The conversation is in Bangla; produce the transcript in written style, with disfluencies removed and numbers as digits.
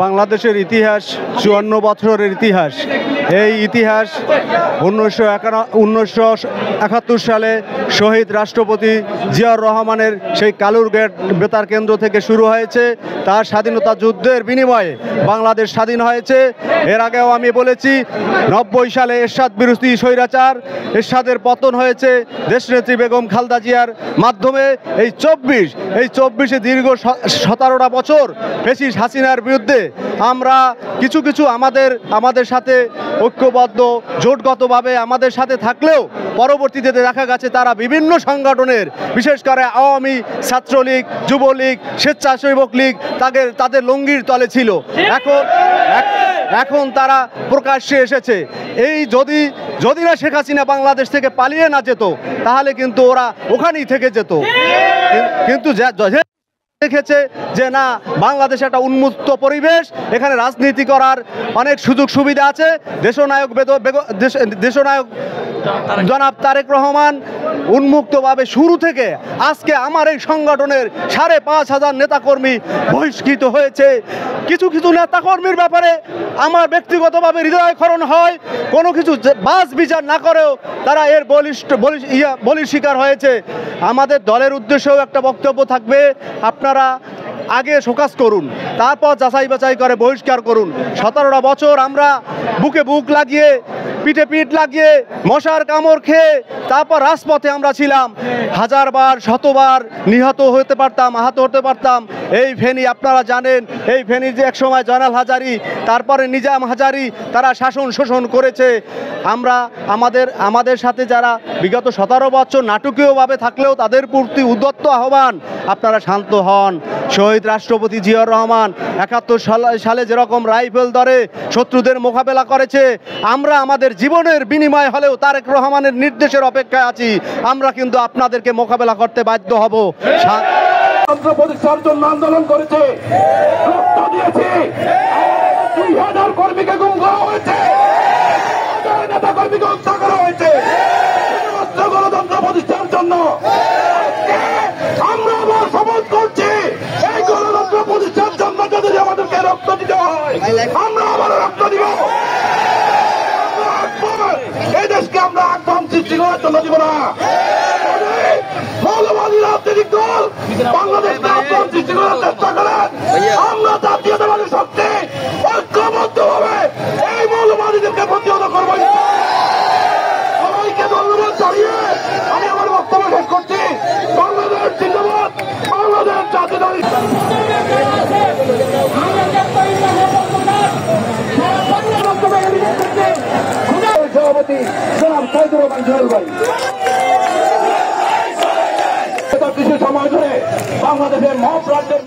বাংলাদেশের ইতিহাস ৫৪ বছরের ইতিহাস। এই ইতিহাস 1971 সালে শহীদ রাষ্ট্রপতি জিয়াউর রহমানের সেই কালুরঘাট বেতার কেন্দ্র থেকে শুরু হয়েছে। তার স্বাধীনতা যুদ্ধের বিনিময়ে বাংলাদেশ স্বাধীন হয়েছে। এর আগেও আমি বলেছি ৯০ সালে এরশাদ বিরোধী স্বৈরাচার এরশাদের পতন হয়েছে দেশনেত্রী বেগম খালেদা জিয়ার মাধ্যমে। এই ২৪ দীর্ঘ ১৭টা বছর ফ্যাসিস্ট হাসিনার বিরুদ্ধে আমরা কিছু আমাদের সাথে ঐক্যবদ্ধ জোটগতভাবে আমাদের সাথে থাকলেও পরবর্তীতে দেখা গেছে তারা বিভিন্ন সংগঠনের, বিশেষ করে আওয়ামী, ছাত্রলীগ, যুবলীগ, স্বেচ্ছাসেবক লীগ তাদের লঙ্গির তলে ছিল। এখন তারা প্রকাশ্যে এসেছে। এই যদি না শেখ হাসিনা বাংলাদেশ থেকে পালিয়ে না যেত তাহলে কিন্তু ওরা ওখানেই থেকে যেত। কিন্তু দেখেছে যে না, বাংলাদেশ একটা উন্মুক্ত পরিবেশ, এখানে রাজনীতি করার অনেক সুযোগ সুবিধা আছে। দেশনায়ক জনাব তারেক রহমান উন্মুক্তভাবে শুরু থেকে আজকে আমার এই সংগঠনের ৫,৫০০ নেতাকর্মী বহিষ্কৃত হয়েছে। কিছু নেতাকর্মীর ব্যাপারে আমার ব্যক্তিগতভাবে হৃদয়ক্ষরণ হয়। কোনো কিছু বাস বিচার না করেও তারা এর বলির শিকার হয়েছে। আমাদের দলের উদ্দেশ্যেও একটা বক্তব্য থাকবে, আপনারা আগে শোকাজ করুন, তারপর যাচাই বাছাই করে বহিষ্কার করুন। ১৭টা বছর আমরা বুকে বুক লাগিয়ে, পিঠে পিঠ লাগিয়ে, মশার কামড় খেয়ে তারপর রাজপথে আমরা ছিলাম। হাজারবার শতবার নিহত হতে পারতাম, আহত হতে পারতাম। এই ফেনী আপনারা জানেন, এই ফেনীর যে একসময় জয়নাল হাজারি, তারপরে নিজাম হাজারি, তারা শাসন শোষণ করেছে। আমাদের সাথে যারা বিগত ১৭ বছর নাটকীয়ভাবে থাকলেও তাদের প্রতি উদ্যত্ত আহ্বান, আপনারা শান্ত হন। শহীদ রাষ্ট্রপতি জিয়াউর রহমান ৭১ সালে যেরকম রাইফেল ধরে শত্রুদের মোকাবেলা করেছে, আমরা আমাদের জীবনের বিনিময় হলেও তারেক রহমানের নির্দেশের অপেক্ষায় আছি। আমরা কিন্তু আপনাদেরকে মোকাবেলা করতে বাধ্য হব। প্রতিষ্ঠার জন্য আন্দোলন করেছে, রক্ত দিয়েছে, ২০০০ কর্মীকে গুম করা হয়েছে, নেতা কর্মীকে হত্যা করা হয়েছে গণতন্ত্র প্রতিষ্ঠার জন্য। আমরা আবার শপথ করছি, এই গণতন্ত্র প্রতিষ্ঠার জন্য যদি আমাদেরকে রক্ত দিতে হয়, আমরা আবারও রক্ত দিব। এই দেশকে আমরা আক্রমণ সৃষ্টি করার জন্য দিব না। মৌলবাদী রাজনৈতিক দল বাংলাদেশকে আক্রমণ সৃষ্টি করার চেষ্টা করেন, আমরা জাতীয়তাবাদী শক্তি ঐক্যবদ্ধ ভাবে এই মৌলবাদীদেরকে প্রতিহত করব। সবাইকে ধন্যবাদ জানিয়ে আমি আমার বক্তব্য শেষ করছি। বাংলাদেশ জিন্দাবাদ, বাংলাদেশ জাতীয়তাবাদী। সভাপতি জনাব সাইদুর রহমান জুয়েল ভাই, কিছু সময় ধরে বাংলাদেশের মহাপ্রান্তের